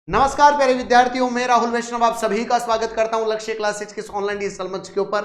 नमस्कार प्यारे विद्यार्थियों, मैं राहुल वैष्णव आप सभी का स्वागत करता हूं लक्ष्य क्लासेज के ऑनलाइन डिजिटल मंच के ऊपर।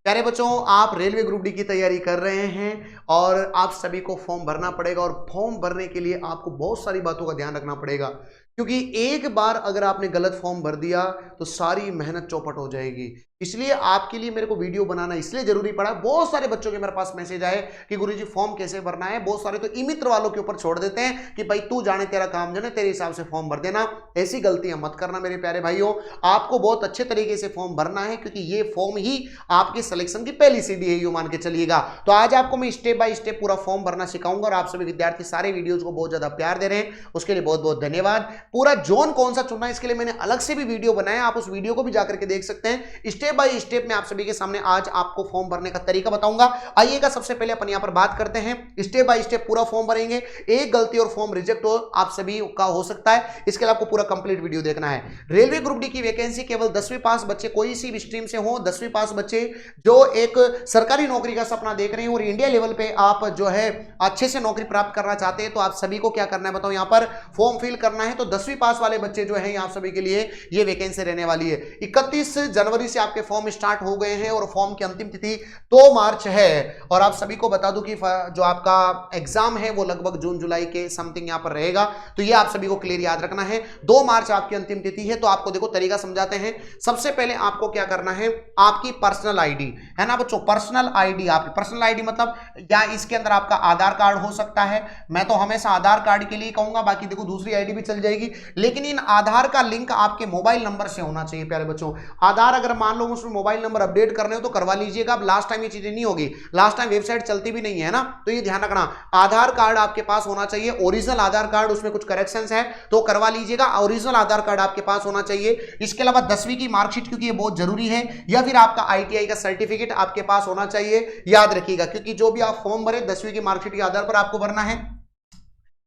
प्यारे बच्चों, आप रेलवे ग्रुप डी की तैयारी कर रहे हैं और आप सभी को फॉर्म भरना पड़ेगा और फॉर्म भरने के लिए आपको बहुत सारी बातों का ध्यान रखना पड़ेगा, क्योंकि एक बार अगर आपने गलत फॉर्म भर दिया तो सारी मेहनत चौपट हो जाएगी। इसलिए आपके लिए मेरे को वीडियो बनाना इसलिए जरूरी पड़ा। बहुत सारे बच्चों के मेरे पास मैसेज आए कि गुरुजी फॉर्म कैसे भरना है। बहुत सारे तो ई-मित्र वालों के ऊपर छोड़ देते हैं कि भाई तू जाने तेरा काम जाने, तेरे हिसाब से फॉर्म भर देना। ऐसी गलतियां मत करना मेरे प्यारे भाइयों, आपको बहुत अच्छे तरीके से फॉर्म भरना है, क्योंकि ये फॉर्म ही आपके सिलेक्शन की पहली सीढ़ी है, यूं मान के चलिएगा। तो आज आपको मैं स्टेप बाय स्टेप पूरा फॉर्म भरना सिखाऊंगा और आप सभी विद्यार्थी सारे वीडियोज को बहुत ज्यादा प्यार दे रहे हैं, उसके लिए बहुत बहुत धन्यवाद। पूरा जोन कौन सा चुनना है इसके लिए मैंने अलग से भी वीडियो बनाया, आप उस वीडियो को भी जाकर के देख सकते हैं। स्टेप बाय स्टेप में आप सभी के सामने आज आपको फॉर्म भरने का तरीका बताऊंगा। आइएगा, सबसे पहले अपन यहां पर बात करते हैं। स्टेप बाय स्टेप पूरा फॉर्म भरेंगे, एक गलती और फॉर्म रिजेक्ट हो आप सभी का हो सकता है, इसके लिए आपको पूरा कंप्लीट वीडियो देखना है। रेलवे ग्रुप डी की वैकेंसी केवल 10वीं पास बच्चे, कोई सी भी स्ट्रीम से हो, 10वीं पास बच्चे जो एक सरकारी नौकरी का सपना देख रहे हैं और इंडिया लेवल पे आप जो है अच्छे से नौकरी प्राप्त करना चाहते हैं, तो आप सभी को क्या करना है बताओ, यहां पर फॉर्म फिल करना है। तो 10वीं पास वाले बच्चे जो है आप सभी के लिए ये वैकेंसी रहने वाली है। 31 जनवरी से आपके फॉर्म स्टार्ट हो गए हैं और फॉर्म की अंतिम तिथि 2 मार्च है। और आप सभी को बता दूं कि जो आपका एग्जाम है वो लगभग जून जुलाई के समथिंग यहां पर रहेगा, तो ये आप सभी को क्लियर याद रखना है। 2 मार्च आपकी अंतिम तिथि है। तो आपको देखो तरीका समझाते हैं। सबसे पहले आपको क्या करना है, आपकी पर्सनल आईडी है ना बच्चों, पर्सनल आईडी। आपकी पर्सनल आईडी मतलब या इसके अंदर आपका आधार कार्ड हो सकता है, मैं तो हमेशा आधार कार्ड के लिए कहूंगा, बाकी देखो दूसरी आईडी भी चल जाएगी, लेकिन इन आधार का लिंक आपके मोबाइल नंबर से होना चाहिए। प्यारे बच्चों, आधार अगर मान लो उसमें मोबाइल नंबर अपडेट करने हो तो करवा लीजिएगा। अब लास्ट टाइम ये चीजें नहीं होगी, लास्ट टाइम वेबसाइट चलती भी नहीं है ना, तो ये ध्यान रखना। आधार कार्ड आपके पास होना चाहिए, ओरिजिनल आधार कार्ड, उसमें कुछ करेक्शंस है तो करवा लीजिएगा। ओरिजिनल आधार कार्ड आपके पास होना चाहिए। इसके अलावा 10वीं की मार्कशीट, क्योंकि ये बहुत जरूरी है, या फिर आपका आईटीआई का सर्टिफिकेट आपके पास होना चाहिए। याद रखिएगा, क्योंकि जो भी आप फॉर्म भरे 10वीं की मार्कशीट के आधार पर आपको भरना है।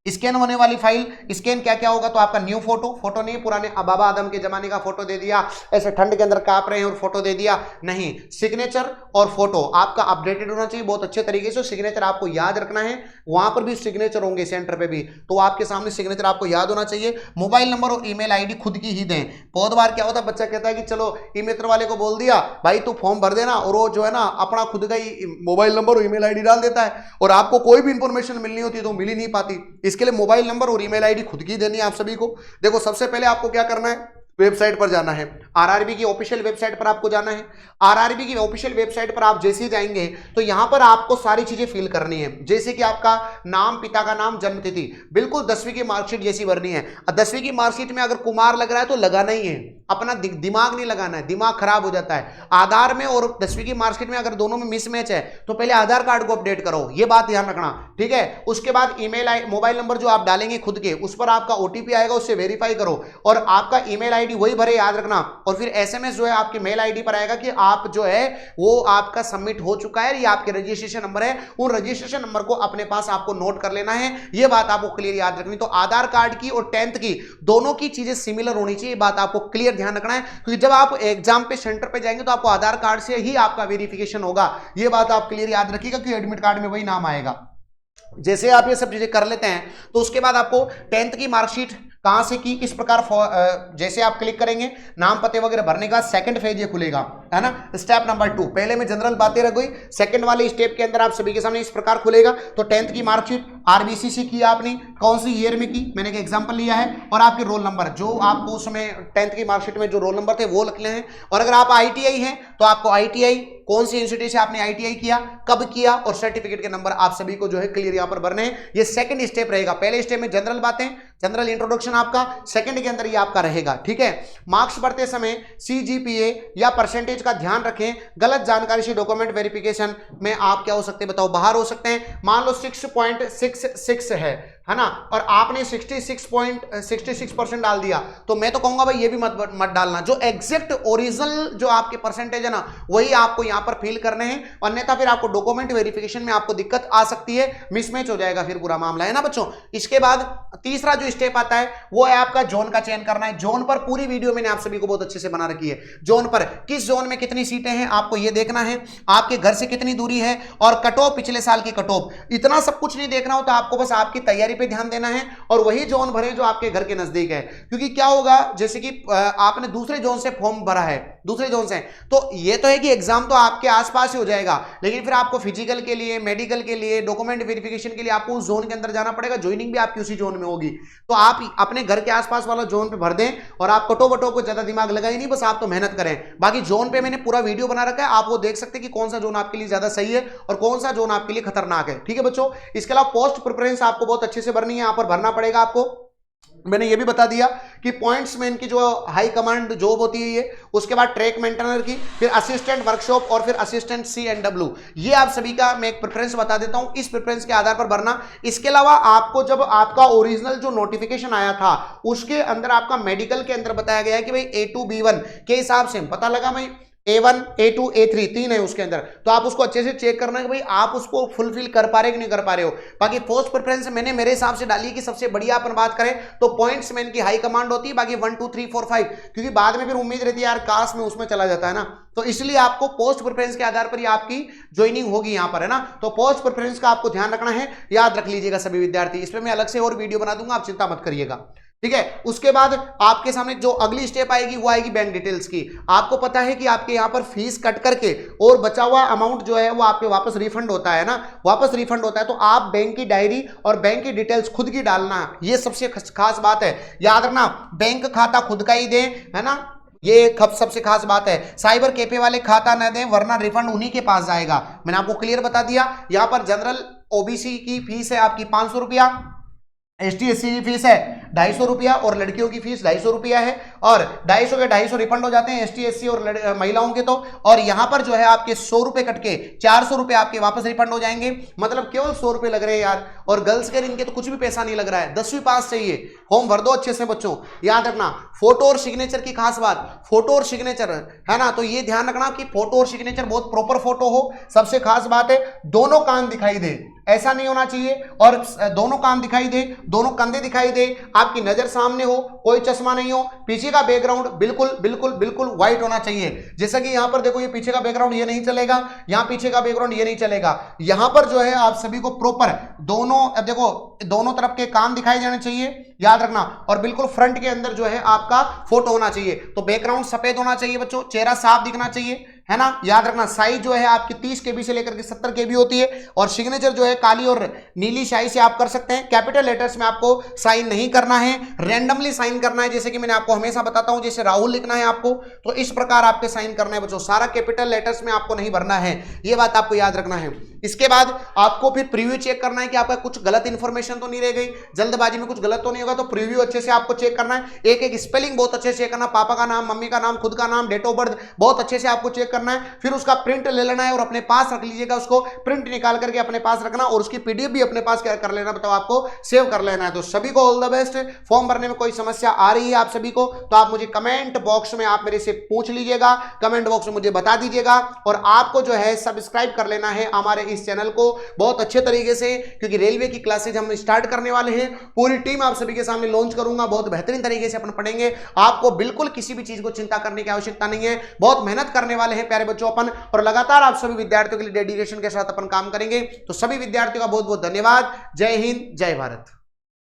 स्कैन होने वाली फाइल, स्कैन क्या क्या होगा, तो आपका न्यू फोटो नहीं, पुराने बाबा आदम के जमाने का फोटो दे दिया, ऐसे ठंड के अंदर कांप रहे हैं और फोटो दे दिया, नहीं। सिग्नेचर और फोटो आपका अपडेटेड होना चाहिए बहुत अच्छे तरीके से। सिग्नेचर आपको याद रखना है, वहां पर भी सिग्नेचर होंगे सेंटर पे भी, तो आपके सामने सिग्नेचर आपको याद होना चाहिए। मोबाइल नंबर और ईमेल आईडी खुद की ही दें। बहुत बार क्या होता है, बच्चा कहता है कि चलो ई-मित्र वाले को बोल दिया भाई तू फॉर्म भर देना, और वो जो है ना अपना खुद का ही मोबाइल नंबर और ईमेल आईडी डाल देता है, और आपको कोई भी इंफॉर्मेशन मिलनी होती है तो मिल ही नहीं पाती। इसके लिए मोबाइल नंबर और ईमेल आईडी खुद की देनी है आप सभी को। देखो सबसे पहले आपको क्या करना है, वेबसाइट पर जाना है, आरआरबी की ऑफिशियल वेबसाइट पर आपको जाना है। आरआरबी की ऑफिशियल वेबसाइट पर आप जैसे ही जाएंगे तो यहां पर आपको सारी चीजें फिल करनी है, जैसे कि आपका नाम, पिता का नाम, जन्म तिथि, बिल्कुल 10वीं की मार्कशीट जैसी भरनी है। 10वीं की मार्कशीट में अगर कुमार लग रहा है तो लगाना ही है, अपना दिमाग नहीं लगाना है, दिमाग खराब हो जाता है। आधार में और 10वीं की मार्कशीट में अगर दोनों में मिसमैच है तो पहले आधार कार्ड को अपडेट करो, ये बात ध्यान रखना, ठीक है। उसके बाद ईमेल मोबाइल नंबर जो आप डालेंगे खुद के, उस पर आपका ओटीपी आएगा, उससे वेरीफाई करो, और आपका ईमेल आईडी वही भरे, याद रखना। और फिर एसएमएस जो है आपके मेल आईडी पर आएगा कि आप जो है वो आपका सबमिट हो चुका है, ये आपके रजिस्ट्रेशन नंबर है। उन रजिस्ट्रेशन नंबर को अपने पास आपको नोट कर लेना है, ये बात आपको क्लियर याद रखनी। तो आधार कार्ड की और 10th की दोनों की चीजें सिमिलर होनी चाहिए, बात आपको क्लियर ध्यान रखना है, क्योंकि जब आप एग्जाम पे सेंटर पे जाएंगे तो आपको आधार कार्ड से ही आपका वेरिफिकेशन होगा, ये बात आप क्लियर याद रखिएगा, कि एडमिट कार्ड में वही नाम आएगा। जैसे आप ये सब चीजें कर लेते हैं तो उसके बाद आपको 10th की मार्कशीट कहां से की, किस प्रकार, जैसे आप क्लिक करेंगे नाम पते वगैरह भरने का सेकंड फेज ये खुलेगा, है ना। स्टेप नंबर 2, पहले में जनरल बातें रह गई, सेकंड वाले स्टेप के अंदर आप सभी के सामने इस प्रकार खुलेगा। तो 10th की मार्कशीट आरबीसी से की आपने, कौन सी ईयर में की, मैंने एक एग्जांपल लिया है, और आपके रोल नंबर, जो आपको उस समय 10th की मार्कशीट में जो रोल नंबर थे वो लिखने हैं। और अगर आप आईटीआई हैं तो आपको आईटीआई, कौन सी इंस्टीट्यूट से आपने आईटीआई किया, कब किया, और सर्टिफिकेट के नंबर आप सभी को जो है क्लियर यहां पर भरने हैं। ये सेकंड स्टेप रहेगा। पहले स्टेप में जनरल बातें, जनरल इंट्रोडक्शन आपका, सेकंड के अंदर ये आपका रहेगा, ठीक है। मार्क्स भरते समय सीजीपीए या परसेंटेज का ध्यान रखें। गलत जानकारी से डॉक्यूमेंट वेरिफिकेशन में आप क्या हो सकते हैं बताओ, बाहर हो सकते हैं। मान लो 6.66 है ना, और आपने 66% डाल दिया, तो मैं तो कहूंगा भाई ये भी मत डालना। जो एग्जैक्ट ओरिजिनल जो आपके परसेंटेज है ना, वही आपको यहां पर फिल करने हैं, अन्यथा फिर आपको डॉक्यूमेंट वेरिफिकेशन में आपको दिक्कत आ सकती है, मिसमैच हो जाएगा, फिर पूरा मामला है ना बच्चों। इसके बाद तीसरा जो स्टेप आता है वो है आपका जोन का चयन करना है। जोन पर पूरी वीडियो मैंने आप सभी को बहुत अच्छे से बना रखी है। जोन पर किस जोन में कितनी सीटें हैं आपको ये देखना है, आपके घर से कितनी दूरी है, और कट ऑफ, पिछले साल की कट ऑफ, इतना सब कुछ नहीं देखना हो तो आपको बस आपकी तैयारी तैयारी पे ध्यान देना है और वही जोन भरें जो आपके घर के नजदीक है। क्योंकि क्या होगा, जैसे कि आपने दूसरे जोन से फॉर्म भरा है, दूसरे जोन से, तो ये तो है कि एग्जाम तो आपके आसपास ही हो जाएगा, लेकिन फिर आपको फिजिकल के लिए, मेडिकल के लिए, डॉक्यूमेंट वेरिफिकेशन के लिए आपको उस जोन के अंदर जाना पड़ेगा। ज्वाइनिंग भी आपकी उसी जोन में होगी। तो आप अपने घर के आसपास वाला जोन पे भर दें और आप कटो बटो को ज्यादा दिमाग लगाई नहीं, बस आप तो मेहनत करें। बाकी जोन पे मैंने पूरा वीडियो बना रखा है, आप वो देख सकते हैं कि कौन सा जोन आपके लिए ज्यादा सही है और कौन सा जोन आपके लिए खतरनाक है। ठीक है बच्चों, इसके अलावा पोस्ट प्रेफरेंस आपको बहुत अच्छे से भरनी है, यहां पर भरना पड़ेगा आपको। मैंने ये भी बता दिया कि पॉइंट्समैन की जो हाई कमांड जॉब होती है ये, उसके बाद ट्रैक मेंटेनर की, फिर असिस्टेंट वर्कशॉप और फिर असिस्टेंट C&W। ये आप सभी का मैं एक प्रेफरेंस बता देता हूं, इस प्रेफरेंस के आधार पर भरना। इसके अलावा आपको जब आपका ओरिजिनल जो नोटिफिकेशन आया था उसके अंदर आपका मेडिकल के अंदर बताया गया है कि भाई A2 B1 के हिसाब से पता लगा भाई A1 A2 A3 तीन है उसके अंदर, तो आप उसको अच्छे से चेक करना है कि भाई आप उसको फुलफिल कर पा रहे कि नहीं कर पा रहे हो। बाकी पोस्ट प्रेफरेंस मैंने मेरे हिसाब से डाली है कि सबसे बढ़िया अपन बात करें तो पॉइंट्समैन की हाई कमांड होती है, बाकी 1 2 3 4 5, क्योंकि बाद में फिर उम्मीद रहती है यार काश में उसमें चला जाता है ना, तो इसलिए आपको पोस्ट प्रेफरेंस के आधार पर ही आपकी ज्वाइनिंग होगी यहां पर, है ना। तो पोस्ट प्रेफरेंस का आपको ध्यान रखना है, याद रख लीजिएगा सभी विद्यार्थी। इस पर मैं अलग से और वीडियो बना दूंगा, आप चिंता मत करिएगा। ठीक है, उसके बाद आपके सामने जो अगली स्टेप आएगी वो आएगी बैंक डिटेल्स की। आपको पता है कि आपके यहां पर फीस कट करके और बचा हुआ अमाउंट जो है वो आपके वापस रिफंड होता है ना, वापस रिफंड होता है। तो आप बैंक की डायरी और बैंक की डिटेल्स खुद की डालना, ये सबसे खास बात है, याद रखना। बैंक खाता खुद का ही दें, है ना, ये सबसे खास बात है। साइबर कैफे वाले खाता न दें, वरना रिफंड उन्हीं के पास जाएगा। मैंने आपको क्लियर बता दिया। यहां पर जनरल OBC की फीस है आपकी 500 रुपया, ST SC की फीस है 250 रुपया और लड़कियों की फीस 250 रुपया है, और 250 के 250 रिफंड हो जाते हैं ST SC और महिलाओं के तो। और यहां पर जो है आपके 100 रुपए कट के 400 रुपए आपके वापस रिफंड हो जाएंगे, मतलब केवल 100 रुपए लग रहे हैं यार। और गर्ल्स के इनके तो कुछ भी पैसा नहीं लग रहा है, 10वीं पास चाहिए, फॉर्म भर दो अच्छे से बच्चों। याद रखना फोटो और सिग्नेचर की खास बात, फोटो और सिग्नेचर, है ना, तो ये ध्यान रखना कि फोटो और सिग्नेचर बहुत प्रॉपर फोटो हो, सबसे खास बात है। दोनों कान दिखाई दे, ऐसा नहीं होना चाहिए, और दोनों कान दिखाई दे, दोनों कंधे दिखाई दे, आपकी नजर सामने हो, कोई चश्मा नहीं हो, पीछे का बैकग्राउंड बिल्कुल बिल्कुल बिल्कुल व्हाइट होना चाहिए। जैसा कि यहां पर देखो ये पीछे का बैकग्राउंड ये नहीं चलेगा, यहां पीछे का बैकग्राउंड ये नहीं चलेगा। यहां पर जो है आप सभी को प्रॉपर दोनों देखो दोनों तरफ के कान दिखाई देने चाहिए, याद रखना। और बिल्कुल फ्रंट के अंदर जो है आपका फोटो होना चाहिए, तो बैकग्राउंड सफेद होना चाहिए बच्चों, चेहरा साफ दिखना चाहिए, है ना। याद रखना साइज जो है आपकी 30 KB से लेकर के 70 KB होती है, और सिग्नेचर जो है काली और नीली स्याही से आप कर सकते हैं। कैपिटल लेटर्स में आपको साइन नहीं करना है, रैंडमली साइन करना है, जैसे कि मैंने आपको हमेशा बताता हूं, जैसे राहुल लिखना है आपको तो इस प्रकार आपके साइन करना है बच्चों, सारा कैपिटल लेटर्स में आपको नहीं भरना है, ये बात आपको याद रखना है। इसके बाद आपको फिर प्रीव्यू चेक करना है कि आपका कुछ गलत इंफॉर्मेशन तो नहीं रह गई, जल्दबाजी में कुछ गलत तो नहीं होगा, तो प्रीव्यू अच्छे से आपको चेक करना है। एक एक स्पेलिंग बहुत अच्छे से चेक करना, पापा का नाम, मम्मी का नाम, खुद का नाम, डेट ऑफ बर्थ बहुत अच्छे से आपको चेक करना है। फिर उसका प्रिंट ले लेना है और अपने पास रख लीजिएगा, उसको प्रिंट निकाल करके अपने पास रखना, और उसकी PDF भी अपने पास क्या कर लेना, बताओ आपको सेव कर लेना है। तो सभी को ऑल द बेस्ट। फॉर्म भरने में कोई समस्या आ रही है आप सभी को तो आप मुझे कमेंट बॉक्स में आप मेरे से पूछ लीजिएगा, कमेंट बॉक्स में मुझे बता दीजिएगा। और आपको जो है सब्सक्राइब कर लेना है हमारे इस चैनल को बहुत अच्छे तरीके से, क्योंकि रेलवे की क्लासेज हम स्टार्ट करने वाले हैं, पूरी टीम आप सभी के सामने लॉन्च करूंगा, बहुत बेहतरीन तरीके से अपन पढ़ेंगे। आपको बिल्कुल किसी भी चीज को चिंता करने की आवश्यकता नहीं है, बहुत मेहनत करने वाले हैं प्यारे बच्चों अपन, और लगातार आप सभी विद्यार्थियों के लिए डेडिकेशन के साथ अपन काम करेंगे। तो सभी विद्यार्थियों का बहुत बहुत धन्यवाद। जय हिंद, जय भारत।